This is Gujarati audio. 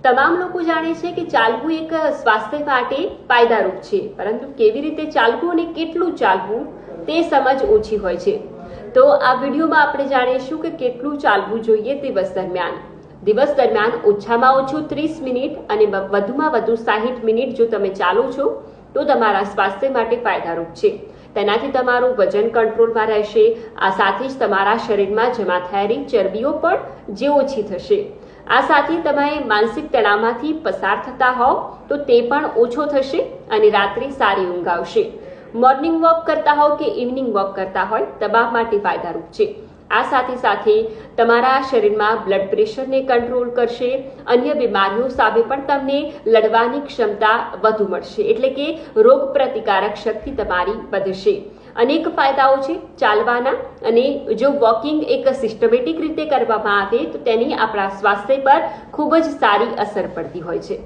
તમામ લોકો જાણે છે કે ચાલવું એક સ્વાસ્થ્ય માટે ફાયદારૂપ છે, પરંતુ કેવી રીતે ચાલવું અને કેટલું ચાલવું તે સમજ ઓછી હોય છે। તો આ વિડીયોમાં આપણે જાણીશું કે કેટલું ચાલવું જોઈએ દિવસ દરમિયાન ઓછામાં ઓછું 30 મિનિટ અને વધુમાં વધુ 60 મિનિટ જો તમે ચાલો છો તો તમારા સ્વાસ્થ્ય માટે ફાયદારૂપ છે। તેનાથી તમારું વજન કંટ્રોલમાં રહેશે। આ સાથે જ તમારા શરીરમાં જમા થયેલી ચરબીઓ પણ જે ઓછી થશે। આ સાથે તમે માનસિક તણાવમાંથી પસાર થતા હોવ તો તે પણ ઓછો થશે અને રાત્રે સારી ઊંઘ આવશે। મોર્નિંગ વોક કરતા હોવ કે ઇવનિંગ વોક કરતા હોય તમામ માટે ફાયદારૂપ છે। આ સાથે તમારા શરીરમાં બ્લડ પ્રેશરને કંટ્રોલ કરશે। અન્ય બીમારીઓ સામે પણ તમને લડવાની ક્ષમતા વધુ મળશે, એટલે કે રોગ પ્રતિકારક શક્તિ તમારી વધશે। અનેક ફાયદાઓ છે ચાલવાના, અને જો વોકિંગ એક સિસ્ટમેટિક રીતે કરવામાં આવે તો તેની આપણા સ્વાસ્થ્ય પર ખૂબ જ સારી અસર પડતી હોય છે।